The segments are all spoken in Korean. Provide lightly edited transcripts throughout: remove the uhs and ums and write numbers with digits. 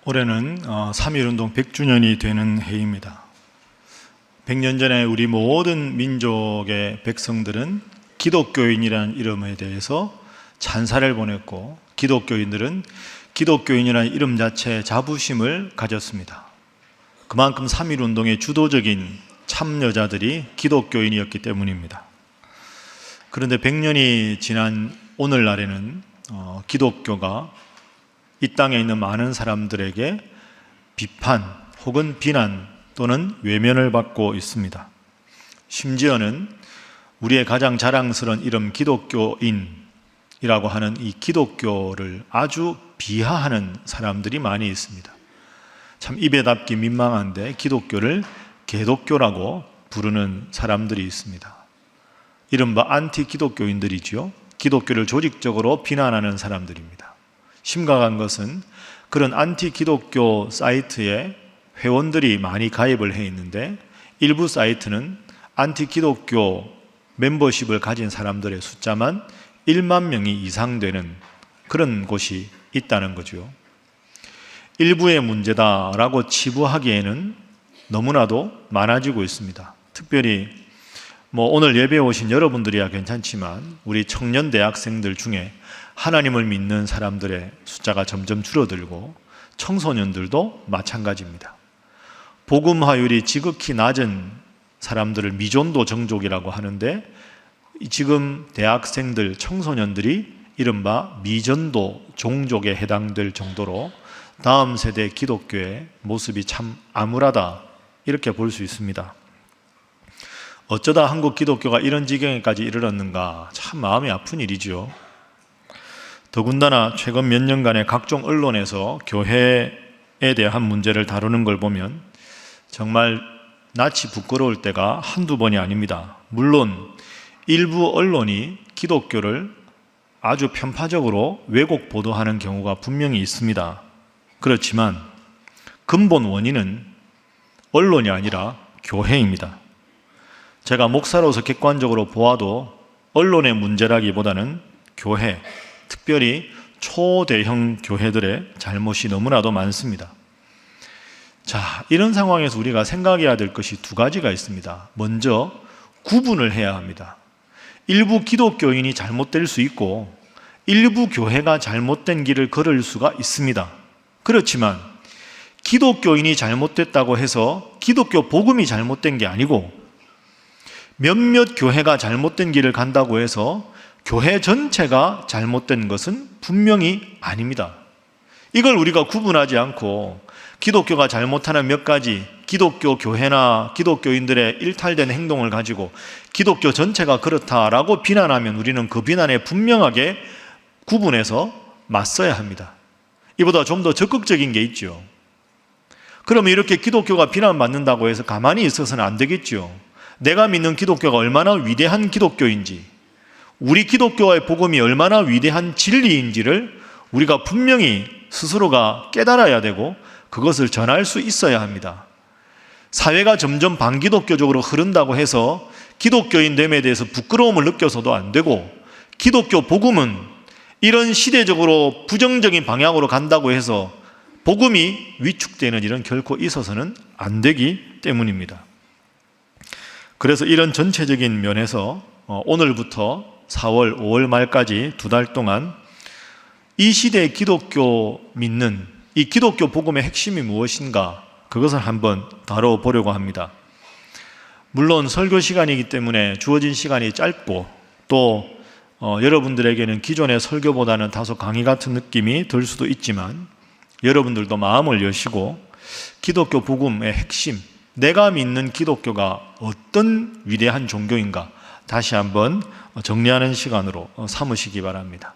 올해는 3.1운동 100주년이 되는 해입니다. 100년 전에 우리 모든 민족의 백성들은 기독교인이라는 이름에 대해서 찬사를 보냈고, 기독교인들은 기독교인이라는 이름 자체에 자부심을 가졌습니다. 그만큼 3.1운동의 주도적인 참여자들이 기독교인이었기 때문입니다. 그런데 100년이 지난 오늘날에는 기독교가 이 땅에 있는 많은 사람들에게 비판 혹은 비난 또는 외면을 받고 있습니다. 심지어는 우리의 가장 자랑스러운 이름 기독교인이라고 하는 이 기독교를 아주 비하하는 사람들이 많이 있습니다. 참 입에 담기 민망한데 기독교를 개독교라고 부르는 사람들이 있습니다. 이른바 안티 기독교인들이죠. 기독교를 조직적으로 비난하는 사람들입니다. 심각한 것은 그런 안티 기독교 사이트에 회원들이 많이 가입을 해 있는데, 일부 사이트는 안티 기독교 멤버십을 가진 사람들의 숫자만 1만 명이 이상 되는 그런 곳이 있다는 거죠. 일부의 문제다라고 치부하기에는 너무나도 많아지고 있습니다. 특별히 오늘 예배에 오신 여러분들이야 괜찮지만 우리 청년 대학생들 중에 하나님을 믿는 사람들의 숫자가 점점 줄어들고 청소년들도 마찬가지입니다. 복음화율이 지극히 낮은 사람들을 미전도 정족이라고 하는데, 지금 대학생들, 청소년들이 이른바 미전도 종족에 해당될 정도로 다음 세대 기독교의 모습이 참 암울하다, 이렇게 볼 수 있습니다. 어쩌다 한국 기독교가 이런 지경에까지 이르렀는가, 참 마음이 아픈 일이죠. 더군다나 최근 몇 년간의 각종 언론에서 교회에 대한 문제를 다루는 걸 보면 정말 낯이 부끄러울 때가 한두 번이 아닙니다. 물론 일부 언론이 기독교를 아주 편파적으로 왜곡 보도하는 경우가 분명히 있습니다. 그렇지만 근본 원인은 언론이 아니라 교회입니다. 제가 목사로서 객관적으로 보아도 언론의 문제라기보다는 교회, 특별히 초대형 교회들의 잘못이 너무나도 많습니다. 자, 이런 상황에서 우리가 생각해야 될 것이 두 가지가 있습니다. 먼저 구분을 해야 합니다. 일부 기독교인이 잘못될 수 있고 일부 교회가 잘못된 길을 걸을 수가 있습니다. 그렇지만 기독교인이 잘못됐다고 해서 기독교 복음이 잘못된 게 아니고, 몇몇 교회가 잘못된 길을 간다고 해서 교회 전체가 잘못된 것은 분명히 아닙니다. 이걸 우리가 구분하지 않고 기독교가 잘못하는 몇 가지 기독교 교회나 기독교인들의 일탈된 행동을 가지고 기독교 전체가 그렇다라고 비난하면 우리는 그 비난에 분명하게 구분해서 맞서야 합니다. 이보다 좀 더 적극적인 게 있죠. 그러면 이렇게 기독교가 비난받는다고 해서 가만히 있어서는 안 되겠죠. 내가 믿는 기독교가 얼마나 위대한 기독교인지, 우리 기독교의 복음이 얼마나 위대한 진리인지를 우리가 분명히 스스로가 깨달아야 되고 그것을 전할 수 있어야 합니다. 사회가 점점 반기독교적으로 흐른다고 해서 기독교인됨에 대해서 부끄러움을 느껴서도 안 되고, 기독교 복음은 이런 시대적으로 부정적인 방향으로 간다고 해서 복음이 위축되는 일은 결코 있어서는 안 되기 때문입니다. 그래서 이런 전체적인 면에서 오늘부터 4월, 5월 말까지 2달 동안 이 시대의 기독교 믿는 이 기독교 복음의 핵심이 무엇인가, 그것을 한번 다뤄보려고 합니다. 물론 설교 시간이기 때문에 주어진 시간이 짧고, 또 여러분들에게는 기존의 설교보다는 다소 강의 같은 느낌이 들 수도 있지만, 여러분들도 마음을 여시고 기독교 복음의 핵심, 내가 믿는 기독교가 어떤 위대한 종교인가 다시 한번 정리하는 시간으로 삼으시기 바랍니다.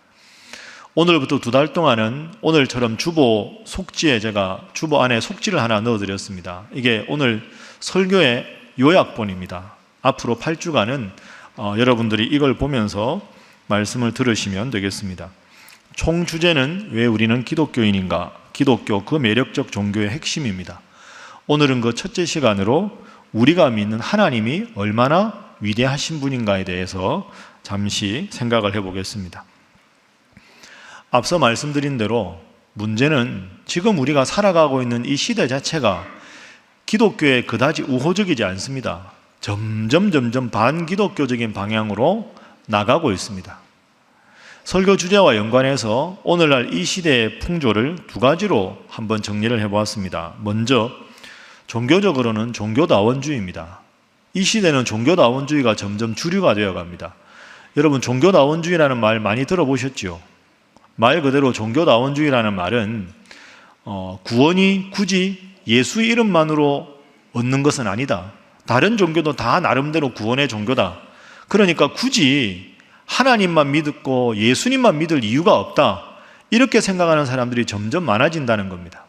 오늘부터 2달 동안은 오늘처럼 주보 속지에 제가 주보 안에 속지를 하나 넣어드렸습니다. 이게 오늘 설교의 요약본입니다. 앞으로 8주간은 여러분들이 이걸 보면서 말씀을 들으시면 되겠습니다. 총 주제는 왜 우리는 기독교인인가? 기독교 그 매력적 종교의 핵심입니다. 오늘은 그 첫째 시간으로 우리가 믿는 하나님이 얼마나 위대하신 분인가에 대해서 잠시 생각을 해보겠습니다. 앞서 말씀드린 대로 문제는 지금 우리가 살아가고 있는 이 시대 자체가 기독교에 그다지 우호적이지 않습니다. 점점 반기독교적인 방향으로 나가고 있습니다. 설교 주제와 연관해서 오늘날 이 시대의 풍조를 두 가지로 한번 정리를 해보았습니다. 먼저 종교적으로는 종교다원주의입니다. 이 시대는 종교다원주의가 점점 주류가 되어갑니다. 여러분, 종교다원주의라는 말 많이 들어보셨죠? 말 그대로 종교다원주의라는 말은 구원이 굳이 예수 이름만으로 얻는 것은 아니다. 다른 종교도 다 나름대로 구원의 종교다. 그러니까 굳이 하나님만 믿고 예수님만 믿을 이유가 없다. 이렇게 생각하는 사람들이 점점 많아진다는 겁니다.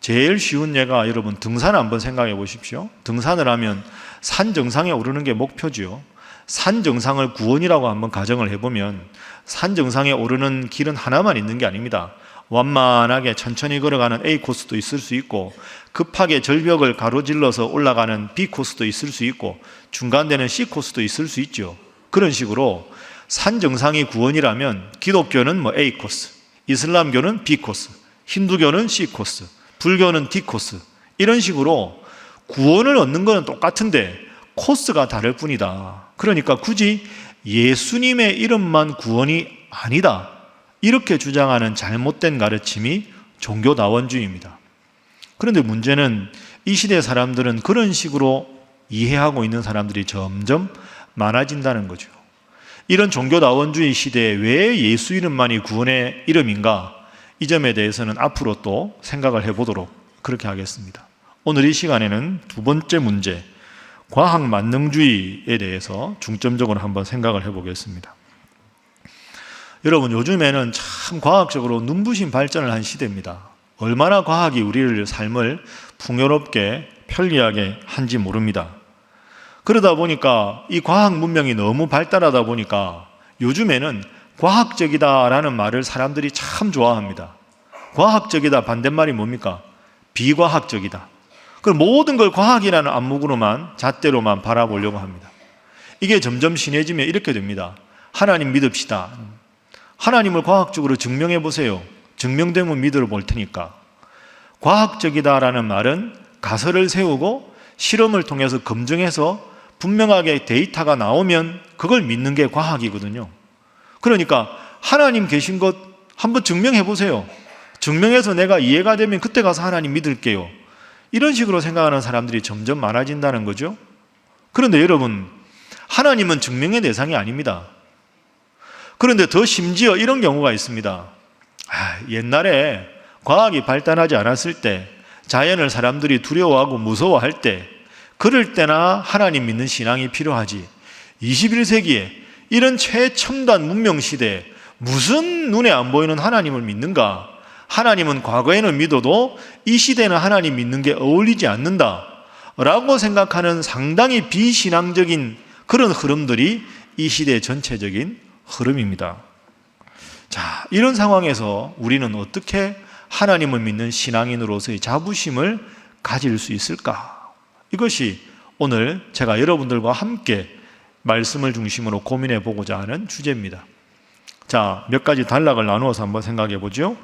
제일 쉬운 예가 여러분 등산 한번 생각해 보십시오. 등산을 하면 산 정상에 오르는 게 목표지요. 산 정상을 구원이라고 한번 가정을 해보면 산 정상에 오르는 길은 하나만 있는 게 아닙니다. 완만하게 천천히 걸어가는 A 코스도 있을 수 있고 급하게 절벽을 가로질러서 올라가는 B 코스도 있을 수 있고 중간되는 C 코스도 있을 수 있죠. 그런 식으로 산 정상이 구원이라면 기독교는 A 코스, 이슬람교는 B 코스, 힌두교는 C 코스, 불교는 D 코스, 이런 식으로 구원을 얻는 것은 똑같은데 코스가 다를 뿐이다. 그러니까 굳이 예수님의 이름만 구원이 아니다. 이렇게 주장하는 잘못된 가르침이 종교다원주의입니다. 그런데 문제는 이 시대 사람들은 그런 식으로 이해하고 있는 사람들이 점점 많아진다는 거죠. 이런 종교다원주의 시대에 왜 예수 이름만이 구원의 이름인가? 이 점에 대해서는 앞으로 또 생각을 해보도록 그렇게 하겠습니다. 오늘 이 시간에는 두 번째 문제, 과학 만능주의에 대해서 중점적으로 한번 생각을 해보겠습니다. 여러분, 요즘에는 참 과학적으로 눈부신 발전을 한 시대입니다. 얼마나 과학이 우리를 삶을 풍요롭게 편리하게 한지 모릅니다. 그러다 보니까 이 과학 문명이 너무 발달하다 보니까 요즘에는 과학적이다라는 말을 사람들이 참 좋아합니다. 과학적이다 반대말이 뭡니까? 비과학적이다. 그럼 모든 걸 과학이라는 안목으로만 잣대로만 바라보려고 합니다. 이게 점점 심해지면 이렇게 됩니다. 하나님 믿읍시다. 하나님을 과학적으로 증명해 보세요. 증명되면 믿어 볼 테니까. 과학적이다라는 말은 가설을 세우고 실험을 통해서 검증해서 분명하게 데이터가 나오면 그걸 믿는 게 과학이거든요. 그러니까 하나님 계신 것 한번 증명해 보세요. 증명해서 내가 이해가 되면 그때 가서 하나님 믿을게요. 이런 식으로 생각하는 사람들이 점점 많아진다는 거죠. 그런데 여러분, 하나님은 증명의 대상이 아닙니다. 그런데 더 심지어 이런 경우가 있습니다. 옛날에 과학이 발달하지 않았을 때, 자연을 사람들이 두려워하고 무서워할 때, 그럴 때나 하나님 믿는 신앙이 필요하지. 21세기에 이런 최첨단 문명 시대에 무슨 눈에 안 보이는 하나님을 믿는가? 하나님은 과거에는 믿어도 이 시대는 하나님 믿는 게 어울리지 않는다 라고 생각하는 상당히 비신앙적인 그런 흐름들이 이 시대의 전체적인 흐름입니다. 자, 이런 상황에서 우리는 어떻게 하나님을 믿는 신앙인으로서의 자부심을 가질 수 있을까? 이것이 오늘 제가 여러분들과 함께 말씀을 중심으로 고민해 보고자 하는 주제입니다. 자, 몇 가지 단락을 나누어서 한번 생각해 보죠.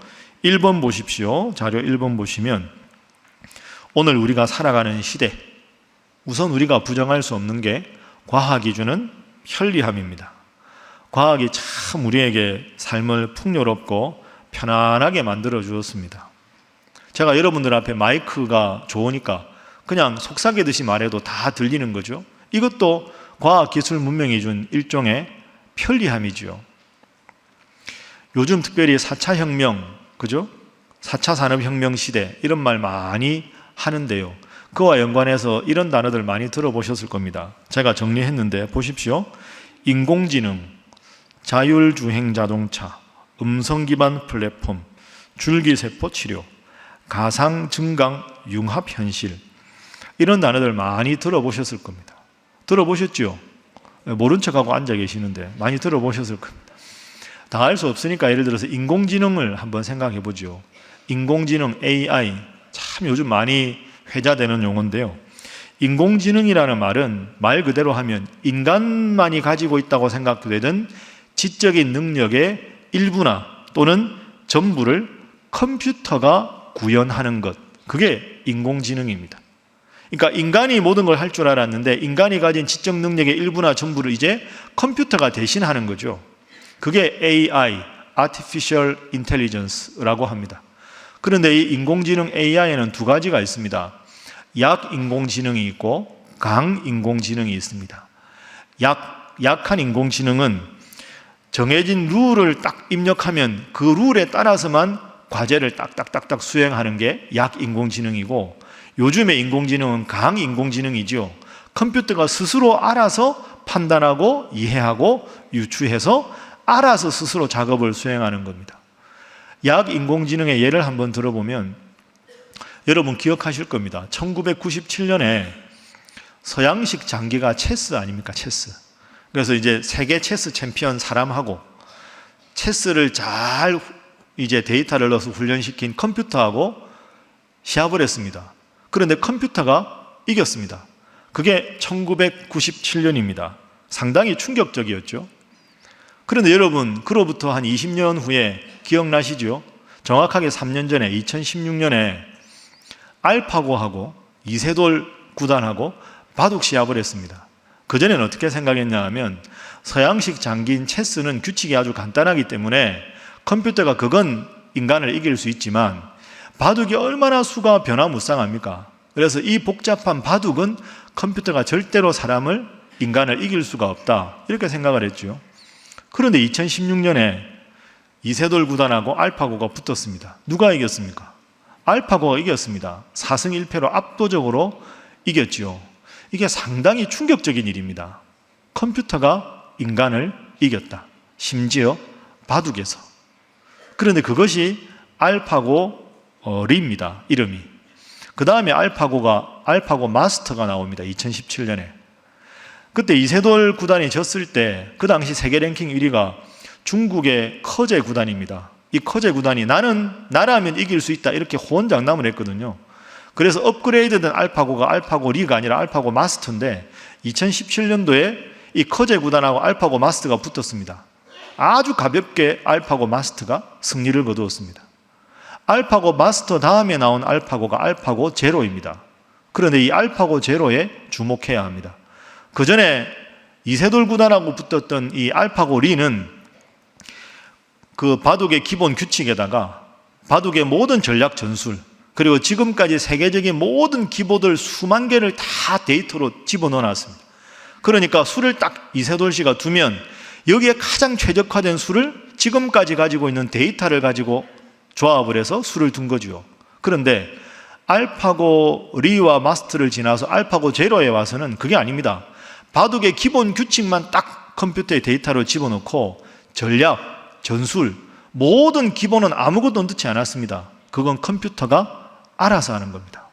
1번 보십시오. 자료 1번 보시면 오늘 우리가 살아가는 시대, 우선 우리가 부정할 수 없는 게 과학이 주는 편리함입니다. 과학이 참 우리에게 삶을 풍요롭고 편안하게 만들어 주었습니다. 제가 여러분들 앞에 마이크가 좋으니까 그냥 속삭이듯이 말해도 다 들리는 거죠. 이것도 과학기술 문명이 준 일종의 편리함이죠. 요즘 특별히 4차 혁명, 그죠? 4차 산업혁명 시대, 이런 말 많이 하는데요. 그와 연관해서 이런 단어들 많이 들어보셨을 겁니다. 제가 정리했는데 보십시오. 인공지능, 자율주행 자동차, 음성기반 플랫폼, 줄기세포 치료, 가상증강 융합현실, 이런 단어들 많이 들어보셨을 겁니다. 들어보셨죠? 모른 척하고 앉아 계시는데 많이 들어보셨을 겁니다. 다 알 수 없으니까 예를 들어서 인공지능을 한번 생각해 보죠. 인공지능 AI, 참 요즘 많이 회자되는 용어인데요. 인공지능이라는 말은 말 그대로 하면 인간만이 가지고 있다고 생각되던 지적인 능력의 일부나 또는 전부를 컴퓨터가 구현하는 것, 그게 인공지능입니다. 그러니까 인간이 모든 걸 할 줄 알았는데 인간이 가진 지적 능력의 일부나 전부를 이제 컴퓨터가 대신하는 거죠. 그게 AI, Artificial Intelligence라고 합니다. 그런데 이 인공지능 AI에는 두 가지가 있습니다. 약인공지능이 있고 강인공지능이 있습니다. 약한 인공지능은 정해진 룰을 딱 입력하면 그 룰에 따라서만 과제를 딱딱딱딱 수행하는 게 약인공지능이고, 요즘의 인공지능은 강인공지능이죠. 컴퓨터가 스스로 알아서 판단하고 이해하고 유추해서 알아서 스스로 작업을 수행하는 겁니다. 약인공지능의 예를 한번 들어보면 여러분 기억하실 겁니다. 1997년에 서양식 장기가 체스 아닙니까? 체스. 그래서 이제 세계 체스 챔피언 사람하고 체스를 잘 이제 데이터를 넣어서 훈련시킨 컴퓨터하고 시합을 했습니다. 그런데 컴퓨터가 이겼습니다. 그게 1997년입니다. 상당히 충격적이었죠. 그런데 여러분, 그로부터 한 20년 후에 기억나시죠? 정확하게 3년 전에 2016년에 알파고하고 이세돌 구단하고 바둑 시합을 했습니다. 그전에는 어떻게 생각했냐 하면 서양식 장기인 체스는 규칙이 아주 간단하기 때문에 컴퓨터가 그건 인간을 이길 수 있지만 바둑이 얼마나 수가 변화무쌍합니까? 그래서 이 복잡한 바둑은 컴퓨터가 절대로 인간을 이길 수가 없다, 이렇게 생각을 했죠. 그런데 2016년에 이세돌 구단하고 알파고가 붙었습니다. 누가 이겼습니까? 알파고가 이겼습니다. 4승 1패로 압도적으로 이겼죠. 이게 상당히 충격적인 일입니다. 컴퓨터가 인간을 이겼다. 심지어 바둑에서. 그런데 그것이 알파고 리입니다. 이름이. 그 다음에 알파고 마스터가 나옵니다. 2017년에. 그때 이세돌 구단이 졌을 때 그 당시 세계 랭킹 1위가 중국의 커제 구단입니다. 이 커제 구단이 나라면 이길 수 있다, 이렇게 호언장담을 했거든요. 그래서 업그레이드된 알파고가 알파고 리가 아니라 알파고 마스터인데 2017년도에 이 커제 구단하고 알파고 마스터가 붙었습니다. 아주 가볍게 알파고 마스터가 승리를 거두었습니다. 알파고 마스터 다음에 나온 알파고가 알파고 제로입니다. 그런데 이 알파고 제로에 주목해야 합니다. 그 전에 이세돌 구단하고 붙었던 이 알파고 리는 그 바둑의 기본 규칙에다가 바둑의 모든 전략 전술, 그리고 지금까지 세계적인 모든 기보들 수만 개를 다 데이터로 집어넣어 놨습니다. 그러니까 수를 딱 이세돌 씨가 두면 여기에 가장 최적화된 수를 지금까지 가지고 있는 데이터를 가지고 조합을 해서 수를 둔 거죠. 그런데 알파고 리와 마스터를 지나서 알파고 제로에 와서는 그게 아닙니다. 바둑의 기본 규칙만 딱 컴퓨터의 데이터로 집어넣고 전략, 전술, 모든 기본은 아무것도 넣지 않았습니다. 그건 컴퓨터가 알아서 하는 겁니다.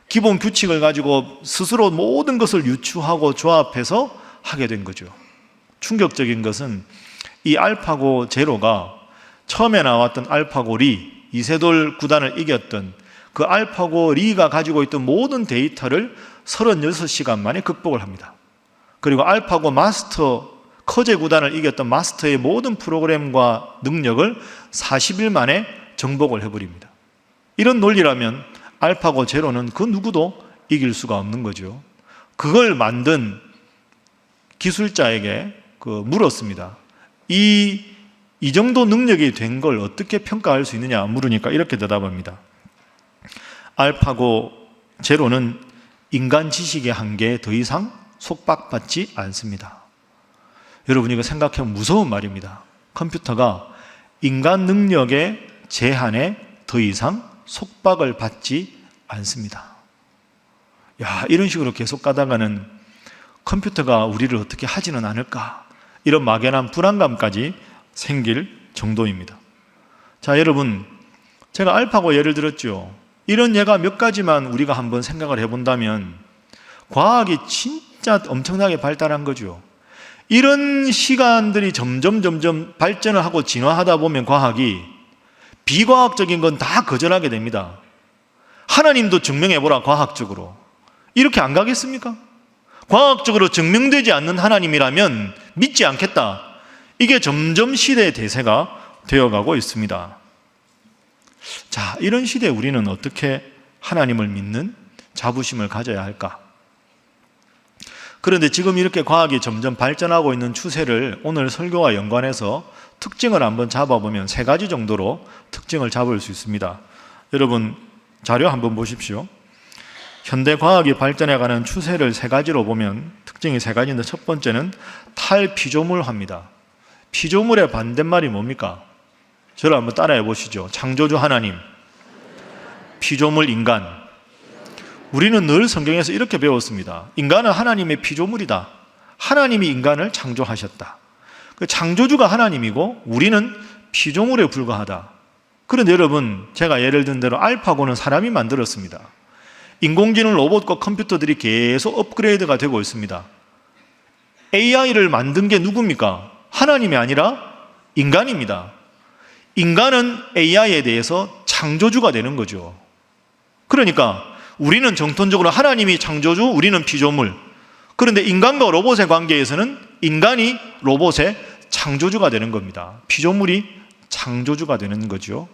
기본 규칙을 가지고 스스로 모든 것을 유추하고 조합해서 하게 된 거죠. 충격적인 것은 이 알파고 제로가 처음에 나왔던 알파고 리, 이세돌 구단을 이겼던 그 알파고 리가 가지고 있던 모든 데이터를 36시간 만에 극복을 합니다. 그리고 알파고 마스터, 커제 구단을 이겼던 마스터의 모든 프로그램과 능력을 40일 만에 정복을 해버립니다. 이런 논리라면 알파고 제로는 그 누구도 이길 수가 없는 거죠. 그걸 만든 기술자에게 물었습니다. 이 정도 능력이 된 걸 어떻게 평가할 수 있느냐 물으니까 이렇게 대답합니다. 알파고 제로는 인간 지식의 한계에 더 이상 속박받지 않습니다. 여러분, 이거 생각하면 무서운 말입니다. 컴퓨터가 인간 능력의 제한에 더 이상 속박을 받지 않습니다. 이런 식으로 계속 가다가는 컴퓨터가 우리를 어떻게 하지는 않을까, 이런 막연한 불안감까지 생길 정도입니다. 자, 여러분, 제가 알파고 예를 들었죠. 이런 예가 몇 가지만 우리가 한번 생각을 해본다면 과학이 진짜 엄청나게 발달한 거죠. 이런 시간들이 점점 발전을 하고 진화하다 보면 과학이 비과학적인 건 다 거절하게 됩니다. 하나님도 증명해보라, 과학적으로. 이렇게 안 가겠습니까? 과학적으로 증명되지 않는 하나님이라면 믿지 않겠다. 이게 점점 시대의 대세가 되어가고 있습니다. 자, 이런 시대에 우리는 어떻게 하나님을 믿는 자부심을 가져야 할까? 그런데 지금 이렇게 과학이 점점 발전하고 있는 추세를 오늘 설교와 연관해서 특징을 한번 잡아보면 3가지 정도로 특징을 잡을 수 있습니다. 여러분 자료 한번 보십시오. 현대 과학이 발전해가는 추세를 3가지로 보면 특징이 3가지인데, 첫 번째는 탈피조물화입니다. 피조물의 반대말이 뭡니까? 저를 한번 따라해 보시죠. 창조주 하나님, 피조물 인간. 우리는 늘 성경에서 이렇게 배웠습니다. 인간은 하나님의 피조물이다. 하나님이 인간을 창조하셨다. 그 창조주가 하나님이고 우리는 피조물에 불과하다. 그런데 여러분, 제가 예를 든 대로 알파고는 사람이 만들었습니다. 인공지능 로봇과 컴퓨터들이 계속 업그레이드가 되고 있습니다. AI를 만든 게 누굽니까? 하나님이 아니라 인간입니다. 인간은 AI에 대해서 창조주가 되는 거죠. 그러니까 우리는 정통적으로 하나님이 창조주, 우리는 피조물. 그런데 인간과 로봇의 관계에서는 인간이 로봇의 창조주가 되는 겁니다. 피조물이 창조주가 되는 거죠.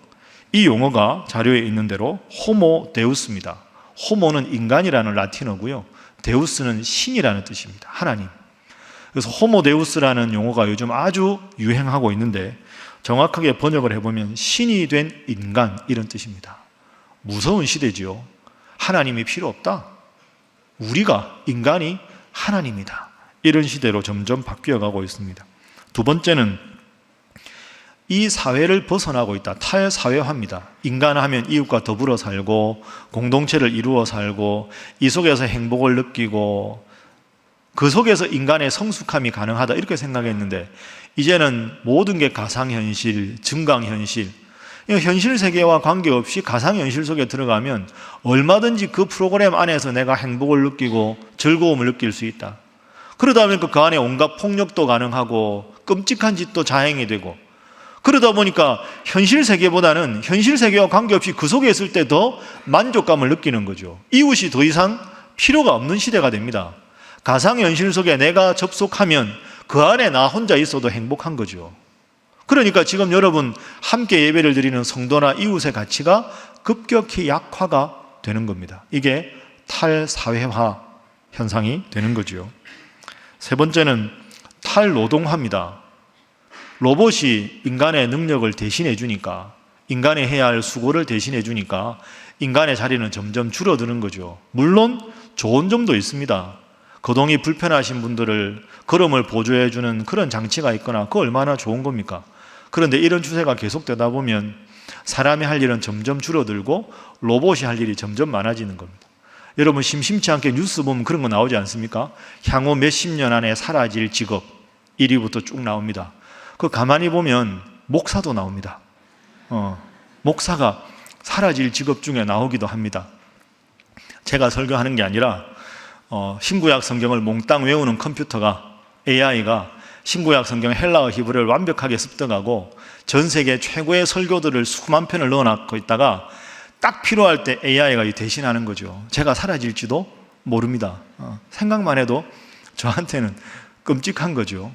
이 용어가 자료에 있는 대로 호모 데우스입니다. 호모는 인간이라는 라틴어고요. 데우스는 신이라는 뜻입니다. 하나님. 그래서 호모 데우스라는 용어가 요즘 아주 유행하고 있는데, 정확하게 번역을 해보면 신이 된 인간, 이런 뜻입니다. 무서운 시대지요. 하나님이 필요 없다. 우리가, 인간이 하나님이다. 이런 시대로 점점 바뀌어가고 있습니다. 두 번째는 이 사회를 벗어나고 있다. 탈사회화입니다. 인간하면 이웃과 더불어 살고 공동체를 이루어 살고 이 속에서 행복을 느끼고 그 속에서 인간의 성숙함이 가능하다, 이렇게 생각했는데, 이제는 모든 게 가상현실, 증강현실, 현실 세계와 관계없이 가상현실 속에 들어가면 얼마든지 그 프로그램 안에서 내가 행복을 느끼고 즐거움을 느낄 수 있다. 그러다 보니까 그 안에 온갖 폭력도 가능하고 끔찍한 짓도 자행이 되고, 그러다 보니까 현실 세계보다는 현실 세계와 관계없이 그 속에 있을 때 더 만족감을 느끼는 거죠. 이웃이 더 이상 필요가 없는 시대가 됩니다. 가상현실 속에 내가 접속하면 그 안에 나 혼자 있어도 행복한 거죠. 그러니까 지금 여러분 함께 예배를 드리는 성도나 이웃의 가치가 급격히 약화가 되는 겁니다. 이게 탈사회화 현상이 되는 거죠. 세 번째는 탈노동화입니다. 로봇이 인간의 능력을 대신해 주니까, 인간이 해야 할 수고를 대신해 주니까 인간의 자리는 점점 줄어드는 거죠. 물론 좋은 점도 있습니다. 거동이 불편하신 분들을 걸음을 보조해 주는 그런 장치가 있거나, 그거 얼마나 좋은 겁니까? 그런데 이런 추세가 계속되다 보면 사람이 할 일은 점점 줄어들고 로봇이 할 일이 점점 많아지는 겁니다. 여러분 심심치 않게 뉴스 보면 그런 거 나오지 않습니까? 향후 몇십 년 안에 사라질 직업 1위부터 쭉 나옵니다. 그 가만히 보면 목사도 나옵니다. 목사가 사라질 직업 중에 나오기도 합니다. 제가 설교하는 게 아니라 신구약 성경을 몽땅 외우는 컴퓨터가, AI가 신구약 성경 헬라어 히브리어를 완벽하게 습득하고 전 세계 최고의 설교들을 수만 편을 넣어놓고 있다가 딱 필요할 때 AI가 대신하는 거죠. 제가 사라질지도 모릅니다. 생각만 해도 저한테는 끔찍한 거죠.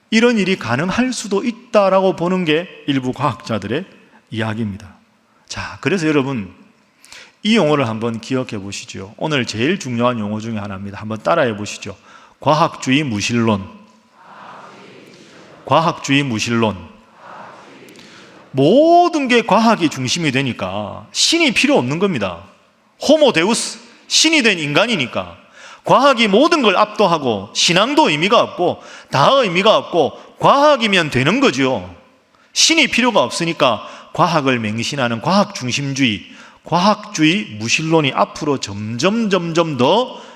이런 일이 가능할 수도 있다라고 보는 게 일부 과학자들의 이야기입니다. 자, 그래서 여러분 이 용어를 한번 기억해 보시죠. 오늘 제일 중요한 용어 중에 하나입니다. 한번 따라해 보시죠. 과학주의 무신론. 과학주의 무신론. 모든 게 과학이 중심이 되니까 신이 필요 없는 겁니다. 호모 데우스, 신이 된 인간이니까 과학이 모든 걸 압도하고 신앙도 의미가 없고 다 의미가 없고 과학이면 되는 거죠. 신이 필요가 없으니까 과학을 맹신하는 과학 중심주의, 과학주의 무신론이 앞으로 점점 더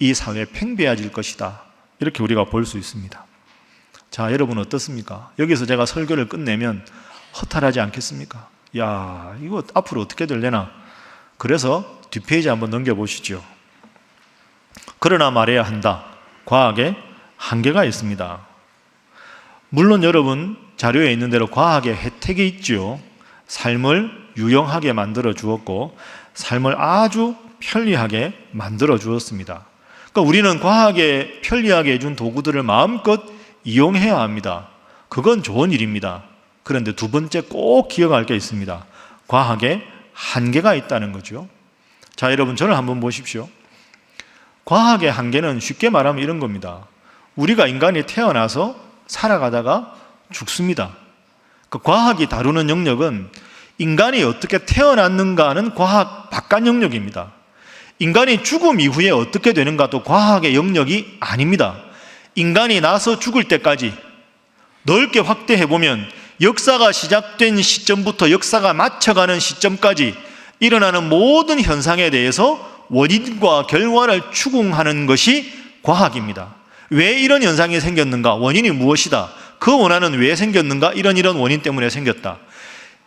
이 사회에 팽배해질 것이다. 이렇게 우리가 볼 수 있습니다. 자, 여러분 어떻습니까? 여기서 제가 설교를 끝내면 허탈하지 않겠습니까? 야, 이거 앞으로 어떻게 되려나? 그래서 뒷페이지 한번 넘겨보시죠. 그러나 말해야 한다. 과학에 한계가 있습니다. 물론 여러분 자료에 있는 대로 과학의 혜택이 있죠. 삶을 유용하게 만들어 주었고 삶을 아주 편리하게 만들어 주었습니다. 그러니까 우리는 과학에 편리하게 해준 도구들을 마음껏 이용해야 합니다. 그건 좋은 일입니다. 그런데 두 번째 꼭 기억할 게 있습니다. 과학에 한계가 있다는 거죠. 자, 여러분, 저를 한번 보십시오. 과학의 한계는 쉽게 말하면 이런 겁니다. 우리가 인간이 태어나서 살아가다가 죽습니다. 그 과학이 다루는 영역은 인간이 어떻게 태어났는가는 과학 바깥 영역입니다. 인간이 죽음 이후에 어떻게 되는가도 과학의 영역이 아닙니다. 인간이 나서 죽을 때까지 넓게 확대해보면 역사가 시작된 시점부터 역사가 맞춰가는 시점까지 일어나는 모든 현상에 대해서 원인과 결과를 추궁하는 것이 과학입니다. 왜 이런 현상이 생겼는가? 원인이 무엇이다? 그 원한은 왜 생겼는가? 이런 원인 때문에 생겼다.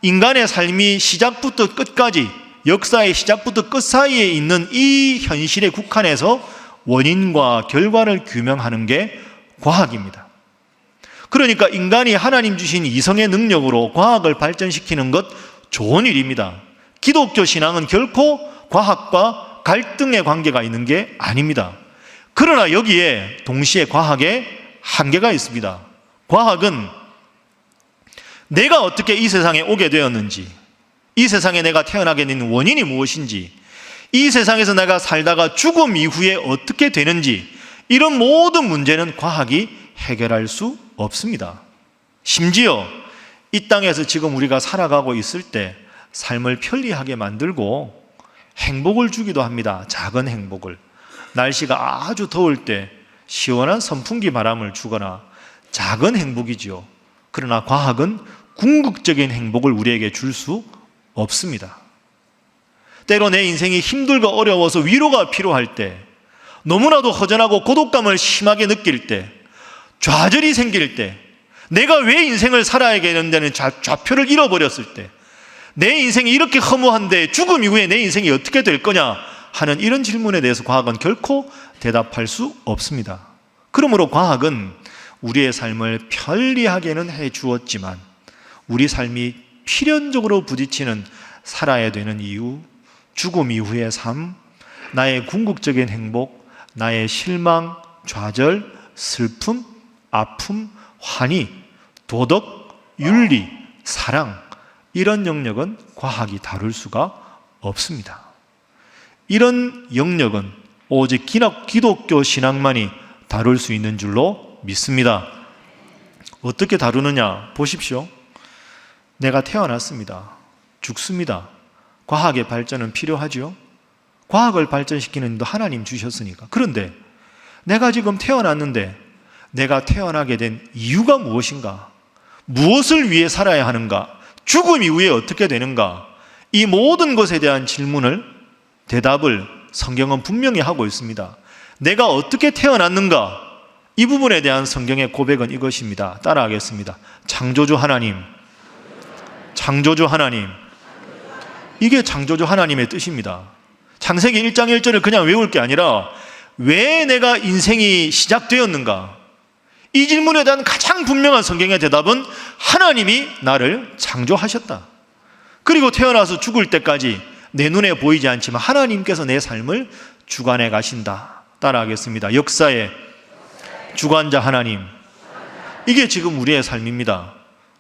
인간의 삶이 시작부터 끝까지, 역사의 시작부터 끝 사이에 있는 이 현실에 국한해서 원인과 결과를 규명하는 게 과학입니다. 그러니까 인간이 하나님 주신 이성의 능력으로 과학을 발전시키는 것 좋은 일입니다. 기독교 신앙은 결코 과학과 갈등의 관계가 있는 게 아닙니다. 그러나 여기에 동시에 과학에 한계가 있습니다. 과학은 내가 어떻게 이 세상에 오게 되었는지, 이 세상에 내가 태어나게 된 원인이 무엇인지, 이 세상에서 내가 살다가 죽음 이후에 어떻게 되는지, 이런 모든 문제는 과학이 해결할 수 없습니다. 심지어 이 땅에서 지금 우리가 살아가고 있을 때 삶을 편리하게 만들고 행복을 주기도 합니다. 작은 행복을. 날씨가 아주 더울 때 시원한 선풍기 바람을 주거나 작은 행복이지요. 그러나 과학은 궁극적인 행복을 우리에게 줄 수 없습니다. 때로 내 인생이 힘들고 어려워서 위로가 필요할 때, 너무나도 허전하고 고독감을 심하게 느낄 때, 좌절이 생길 때, 내가 왜 인생을 살아야 되는다는 좌표를 잃어버렸을 때, 내 인생이 이렇게 허무한데 죽음 이후에 내 인생이 어떻게 될 거냐 하는 이런 질문에 대해서 과학은 결코 대답할 수 없습니다. 그러므로 과학은 우리의 삶을 편리하게는 해 주었지만 우리 삶이 필연적으로 부딪히는 살아야 되는 이유, 죽음 이후의 삶, 나의 궁극적인 행복, 나의 실망, 좌절, 슬픔, 아픔, 환희, 도덕, 윤리, 사랑, 이런 영역은 과학이 다룰 수가 없습니다. 이런 영역은 오직 기독교 신앙만이 다룰 수 있는 줄로 믿습니다. 어떻게 다루느냐 보십시오. 내가 태어났습니다. 죽습니다. 과학의 발전은 필요하죠. 과학을 발전시키는 일도 하나님 주셨으니까. 그런데 내가 지금 태어났는데 내가 태어나게 된 이유가 무엇인가? 무엇을 위해 살아야 하는가? 죽음 이후에 어떻게 되는가? 이 모든 것에 대한 대답을 성경은 분명히 하고 있습니다. 내가 어떻게 태어났는가? 이 부분에 대한 성경의 고백은 이것입니다. 따라하겠습니다. 창조주 하나님. 창조주 하나님. 이게 창조주 하나님의 뜻입니다. 창세기 1장 1절을 그냥 외울 게 아니라 왜 내가 인생이 시작되었는가? 이 질문에 대한 가장 분명한 성경의 대답은 하나님이 나를 창조하셨다. 그리고 태어나서 죽을 때까지 내 눈에 보이지 않지만 하나님께서 내 삶을 주관해 가신다. 따라하겠습니다. 역사의 주관자 하나님. 이게 지금 우리의 삶입니다.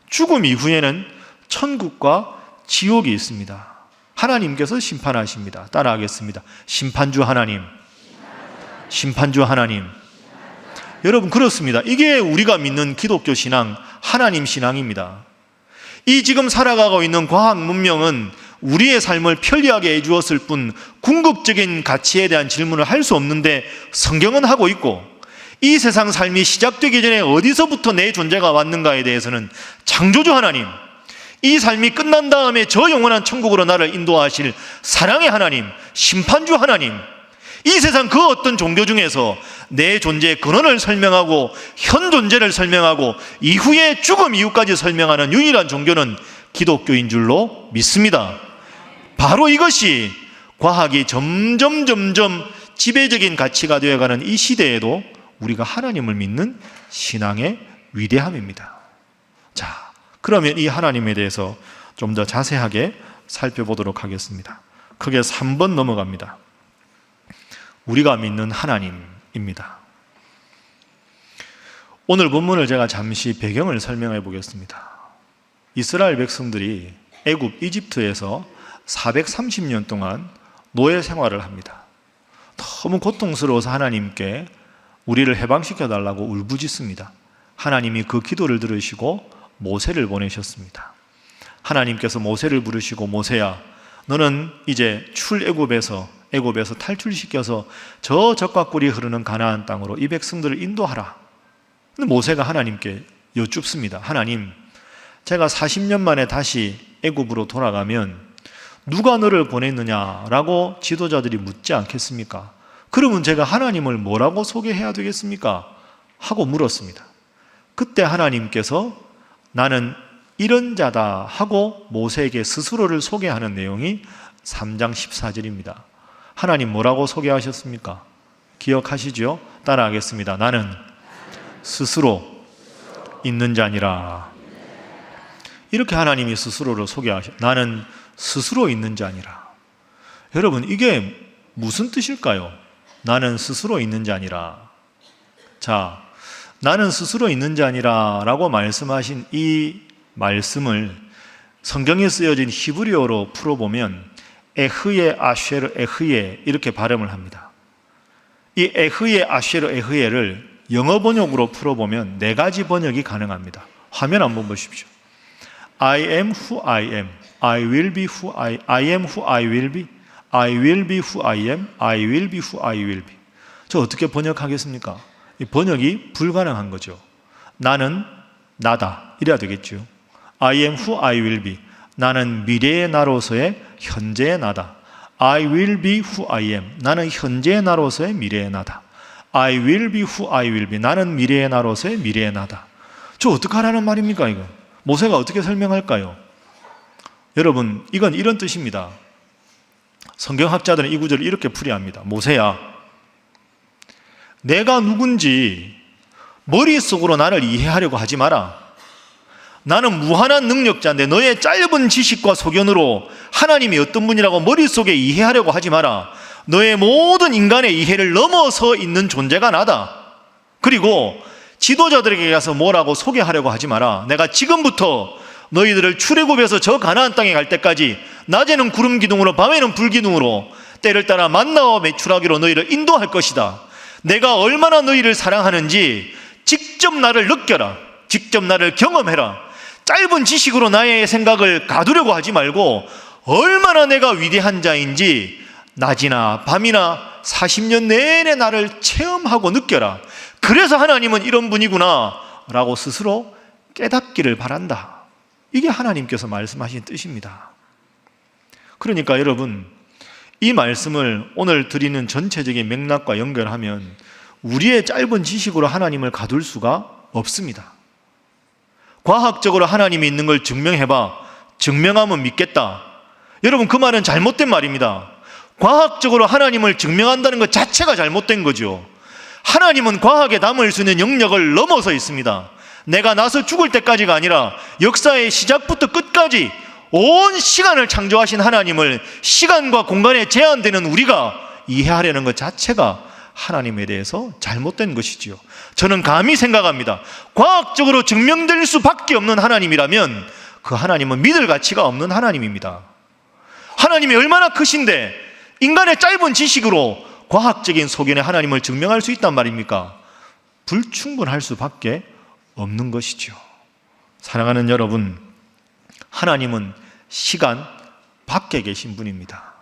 죽음 이후에는 천국과 지옥이 있습니다. 하나님께서 심판하십니다. 따라하겠습니다. 심판주 하나님. 심판주 하나님. 여러분, 그렇습니다. 이게 우리가 믿는 기독교 신앙, 하나님 신앙입니다. 이 지금 살아가고 있는 과학 문명은 우리의 삶을 편리하게 해주었을 뿐 궁극적인 가치에 대한 질문을 할 수 없는데 성경은 하고 있고, 이 세상 삶이 시작되기 전에 어디서부터 내 존재가 왔는가에 대해서는 창조주 하나님, 이 삶이 끝난 다음에 저 영원한 천국으로 나를 인도하실 사랑의 하나님, 심판주 하나님, 이 세상 그 어떤 종교 중에서 내 존재의 근원을 설명하고 현 존재를 설명하고 이후의 죽음 이후까지 설명하는 유일한 종교는 기독교인 줄로 믿습니다. 바로 이것이 과학이 점점 지배적인 가치가 되어가는 이 시대에도 우리가 하나님을 믿는 신앙의 위대함입니다. 자, 그러면 이 하나님에 대해서 좀 더 자세하게 살펴보도록 하겠습니다. 크게 3번 넘어갑니다. 우리가 믿는 하나님입니다. 오늘 본문을 제가 잠시 배경을 설명해 보겠습니다. 이스라엘 백성들이 애굽 이집트에서 430년 동안 노예 생활을 합니다. 너무 고통스러워서 하나님께 우리를 해방시켜 달라고 울부짖습니다. 하나님이 그 기도를 들으시고 모세를 보내셨습니다. 하나님께서 모세를 부르시고, 모세야, 너는 이제 애굽에서 탈출시켜서 저 적과 꿀이 흐르는 가나안 땅으로 이 백성들을 인도하라. 근데 모세가 하나님께 여쭙습니다. 하나님, 제가 40년 만에 다시 애굽으로 돌아가면 누가 너를 보냈느냐라고 지도자들이 묻지 않겠습니까? 그러면 제가 하나님을 뭐라고 소개해야 되겠습니까? 하고 물었습니다. 그때 하나님께서 나는 이런 자다 하고 모세에게 스스로를 소개하는 내용이 3장 14절입니다. 하나님 뭐라고 소개하셨습니까? 기억하시죠? 따라하겠습니다. 나는 스스로 있는 자니라. 이렇게 하나님이 스스로를 나는 스스로 있는 자니라. 여러분, 이게 무슨 뜻일까요? 나는 스스로 있는 자니라. 자, 나는 스스로 있는 자니라 라고 말씀하신 이 말씀을 성경에 쓰여진 히브리어로 풀어보면 에흐예 아쉐르 에흐예 이렇게 발음을 합니다. 이 에흐예 아쉐르 에흐예를 영어 번역으로 풀어보면 4가지 번역이 가능합니다. 화면 한번 보십시오. I am who I am, I will be who I am who I will be, I will be who I am, I will be who I will be. 저 어떻게 번역하겠습니까? 이 번역이 불가능한 거죠. 나는 나다 이래야 되겠죠. I am who I will be. 나는 미래의 나로서의 현재의 나다. I will be who I am. 나는 현재의 나로서의 미래의 나다. I will be who I will be. 나는 미래의 나로서의 미래의 나다. 저 어떡하라는 말입니까, 이거? 모세가 어떻게 설명할까요? 여러분, 이건 이런 뜻입니다. 성경학자들은 이 구절을 이렇게 풀이합니다. 모세야, 내가 누군지 머릿속으로 나를 이해하려고 하지 마라. 나는 무한한 능력자인데 너의 짧은 지식과 소견으로 하나님이 어떤 분이라고 머릿속에 이해하려고 하지 마라. 너의 모든 인간의 이해를 넘어서 있는 존재가 나다. 그리고 지도자들에게 가서 뭐라고 소개하려고 하지 마라. 내가 지금부터 너희들을 출애굽에서 저 가나안 땅에 갈 때까지 낮에는 구름 기둥으로 밤에는 불 기둥으로 때를 따라 만나와 메추라기로 너희를 인도할 것이다. 내가 얼마나 너희를 사랑하는지 직접 나를 느껴라. 직접 나를 경험해라. 짧은 지식으로 나의 생각을 가두려고 하지 말고 얼마나 내가 위대한 자인지 낮이나 밤이나 40년 내내 나를 체험하고 느껴라. 그래서 하나님은 이런 분이구나 라고 스스로 깨닫기를 바란다. 이게 하나님께서 말씀하신 뜻입니다. 그러니까 여러분, 이 말씀을 오늘 드리는 전체적인 맥락과 연결하면 우리의 짧은 지식으로 하나님을 가둘 수가 없습니다. 과학적으로 하나님이 있는 걸 증명해봐. 증명하면 믿겠다. 여러분, 그 말은 잘못된 말입니다. 과학적으로 하나님을 증명한다는 것 자체가 잘못된 거죠. 하나님은 과학에 담을 수 있는 영역을 넘어서 있습니다. 내가 나서 죽을 때까지가 아니라 역사의 시작부터 끝까지 온 시간을 창조하신 하나님을 시간과 공간에 제한되는 우리가 이해하려는 것 자체가 하나님에 대해서 잘못된 것이지요. 저는 감히 생각합니다. 과학적으로 증명될 수밖에 없는 하나님이라면 그 하나님은 믿을 가치가 없는 하나님입니다. 하나님이 얼마나 크신데 인간의 짧은 지식으로 과학적인 소견에 하나님을 증명할 수 있단 말입니까? 불충분할 수밖에 없는 것이죠. 사랑하는 여러분, 하나님은 시간 밖에 계신 분입니다.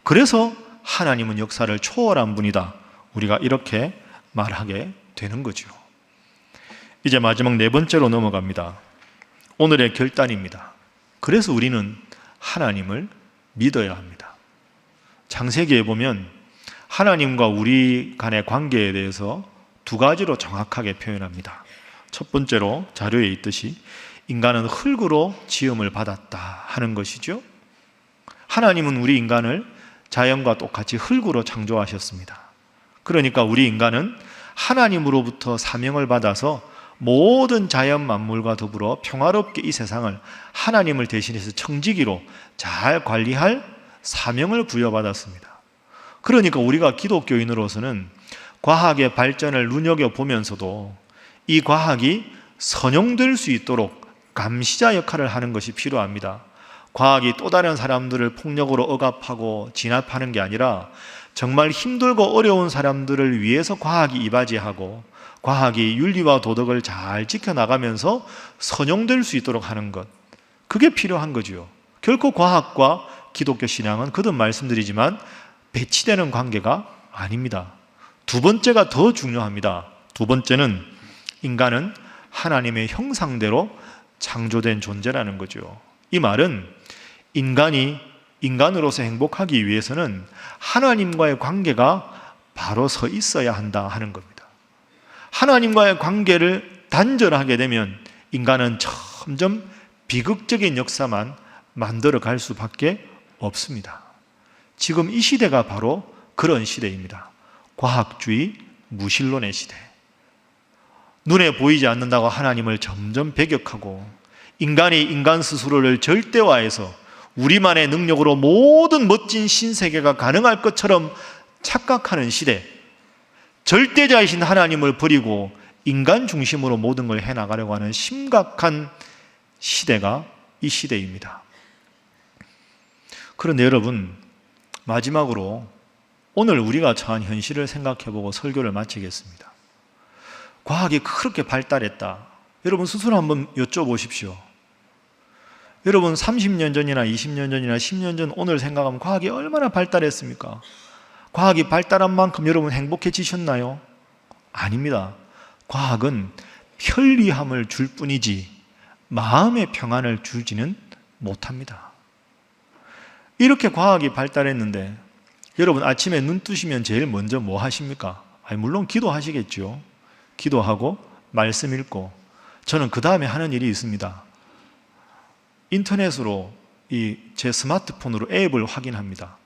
그래서 하나님은 역사를 초월한 분이다. 우리가 이렇게 말하게 되는 거죠. 이제 마지막 4번째로 넘어갑니다. 오늘의 결단입니다. 그래서 우리는 하나님을 믿어야 합니다. 창세기에 보면 하나님과 우리 간의 관계에 대해서 2가지로 정확하게 표현합니다. 첫 번째로 자료에 있듯이 인간은 흙으로 지음을 받았다 하는 것이죠. 하나님은 우리 인간을 자연과 똑같이 흙으로 창조하셨습니다. 그러니까 우리 인간은 하나님으로부터 사명을 받아서 모든 자연 만물과 더불어 평화롭게 이 세상을 하나님을 대신해서 청지기로 잘 관리할 사명을 부여받았습니다. 그러니까 우리가 기독교인으로서는 과학의 발전을 눈여겨보면서도 이 과학이 선용될 수 있도록 감시자 역할을 하는 것이 필요합니다. 과학이 또 다른 사람들을 폭력으로 억압하고 진압하는 게 아니라 정말 힘들고 어려운 사람들을 위해서 과학이 이바지하고 과학이 윤리와 도덕을 잘 지켜나가면서 선용될 수 있도록 하는 것, 그게 필요한 거지요. 결코 과학과 기독교 신앙은 거듭 말씀드리지만 배치되는 관계가 아닙니다. 두 번째가 더 중요합니다. 두 번째는 인간은 하나님의 형상대로 창조된 존재라는 거죠. 이 말은 인간이 인간으로서 행복하기 위해서는 하나님과의 관계가 바로 서 있어야 한다 하는 겁니다. 하나님과의 관계를 단절하게 되면 인간은 점점 비극적인 역사만 만들어 갈 수밖에 없습니다. 지금 이 시대가 바로 그런 시대입니다. 과학주의, 무신론의 시대. 눈에 보이지 않는다고 하나님을 점점 배격하고 인간이 인간 스스로를 절대화해서 우리만의 능력으로 모든 멋진 신세계가 가능할 것처럼 착각하는 시대. 절대자이신 하나님을 버리고 인간 중심으로 모든 걸 해나가려고 하는 심각한 시대가 이 시대입니다. 그런데 여러분, 마지막으로 오늘 우리가 처한 현실을 생각해보고 설교를 마치겠습니다. 과학이 그렇게 발달했다. 여러분 스스로 한번 여쭤보십시오. 여러분 30년 전이나 20년 전이나 10년 전 오늘 생각하면 과학이 얼마나 발달했습니까? 과학이 발달한 만큼 여러분 행복해지셨나요? 아닙니다. 과학은 편리함을 줄 뿐이지 마음의 평안을 주지는 못합니다. 이렇게 과학이 발달했는데 여러분 아침에 눈 뜨시면 제일 먼저 뭐 하십니까? 물론 기도하시겠죠. 기도하고 말씀 읽고, 저는 그 다음에 하는 일이 있습니다. 인터넷으로 제 스마트폰으로 앱을 확인합니다.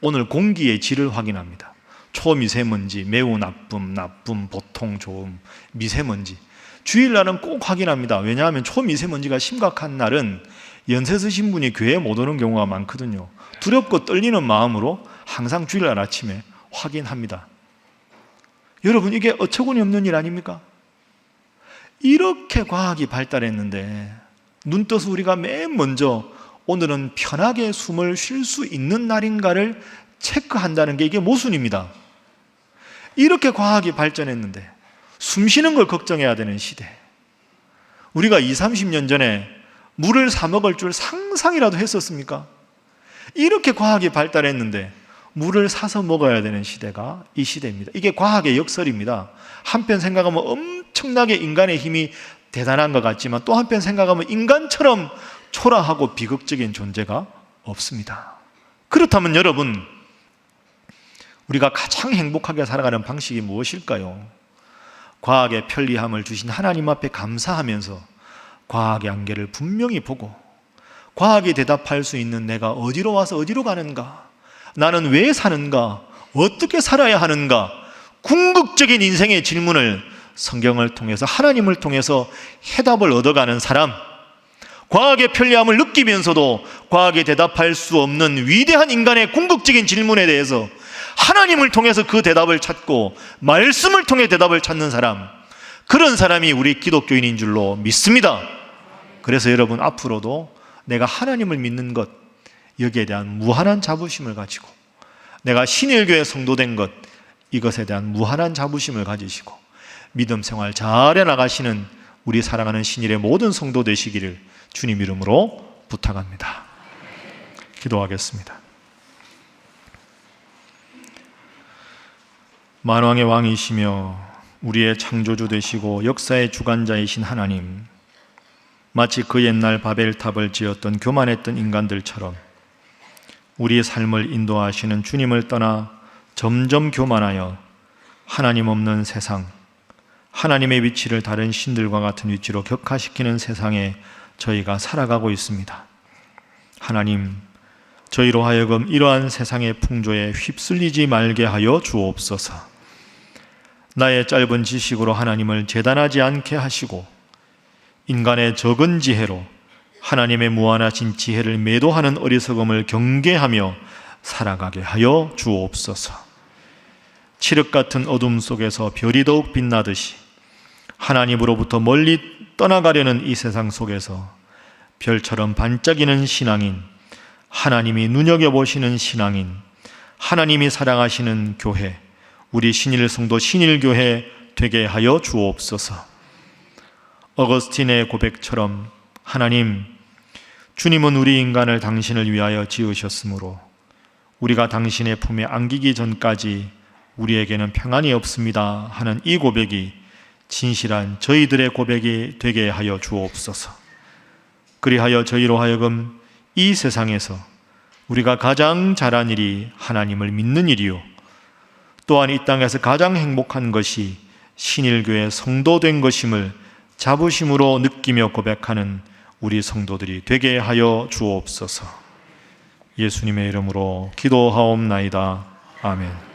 오늘 공기의 질을 확인합니다. 초미세먼지, 매우 나쁨, 보통, 좋음, 미세먼지. 주일날은 꼭 확인합니다. 왜냐하면 초미세먼지가 심각한 날은 연세 드신 분이 교회에 못 오는 경우가 많거든요. 두렵고 떨리는 마음으로 항상 주일날 아침에 확인합니다. 여러분 이게 어처구니 없는 일 아닙니까? 이렇게 과학이 발달했는데 눈 떠서 우리가 맨 먼저 오늘은 편하게 숨을 쉴 수 있는 날인가를 체크한다는 게 이게 모순입니다. 이렇게 과학이 발전했는데 숨 쉬는 걸 걱정해야 되는 시대. 우리가 20, 30년 전에 물을 사 먹을 줄 상상이라도 했었습니까? 이렇게 과학이 발달했는데 물을 사서 먹어야 되는 시대가 이 시대입니다. 이게 과학의 역설입니다. 한편 생각하면 엄청나게 인간의 힘이 대단한 것 같지만 또 한편 생각하면 인간처럼 초라하고 비극적인 존재가 없습니다. 그렇다면 여러분, 우리가 가장 행복하게 살아가는 방식이 무엇일까요? 과학의 편리함을 주신 하나님 앞에 감사하면서 과학의 한계를 분명히 보고 과학이 대답할 수 있는 내가 어디로 와서 어디로 가는가? 나는 왜 사는가? 어떻게 살아야 하는가? 궁극적인 인생의 질문을 성경을 통해서 하나님을 통해서 해답을 얻어가는 사람, 과학의 편리함을 느끼면서도 과학에 대답할 수 없는 위대한 인간의 궁극적인 질문에 대해서 하나님을 통해서 그 대답을 찾고 말씀을 통해 대답을 찾는 사람, 그런 사람이 우리 기독교인인 줄로 믿습니다. 그래서 여러분 앞으로도 내가 하나님을 믿는 것, 여기에 대한 무한한 자부심을 가지고 내가 신일교회 성도된 것, 이것에 대한 무한한 자부심을 가지시고 믿음 생활 잘 해나가시는 우리 사랑하는 신일의 모든 성도 되시기를 주님 이름으로 부탁합니다. 기도하겠습니다. 만왕의 왕이시며 우리의 창조주 되시고 역사의 주관자이신 하나님, 마치 그 옛날 바벨탑을 지었던 교만했던 인간들처럼 우리의 삶을 인도하시는 주님을 떠나 점점 교만하여 하나님 없는 세상, 하나님의 위치를 다른 신들과 같은 위치로 격화시키는 세상에 저희가 살아가고 있습니다. 하나님, 저희로 하여금 이러한 세상의 풍조에 휩쓸리지 말게 하여 주옵소서. 나의 짧은 지식으로 하나님을 재단하지 않게 하시고 인간의 적은 지혜로 하나님의 무한하신 지혜를 매도하는 어리석음을 경계하며 살아가게 하여 주옵소서. 칠흑 같은 어둠 속에서 별이 더욱 빛나듯이 하나님으로부터 멀리 떠나가려는 이 세상 속에서 별처럼 반짝이는 신앙인 하나님이 눈여겨보시는 신앙인, 하나님이 사랑하시는 교회, 우리 신일성도 신일교회 되게 하여 주옵소서. 어거스틴의 고백처럼 하나님, 주님은 우리 인간을 당신을 위하여 지으셨으므로 우리가 당신의 품에 안기기 전까지 우리에게는 평안이 없습니다 하는 이 고백이 진실한 저희들의 고백이 되게 하여 주옵소서. 그리하여 저희로 하여금 이 세상에서 우리가 가장 잘한 일이 하나님을 믿는 일이요, 또한 이 땅에서 가장 행복한 것이 신일교회 성도된 것임을 자부심으로 느끼며 고백하는 우리 성도들이 되게 하여 주옵소서. 예수님의 이름으로 기도하옵나이다. 아멘.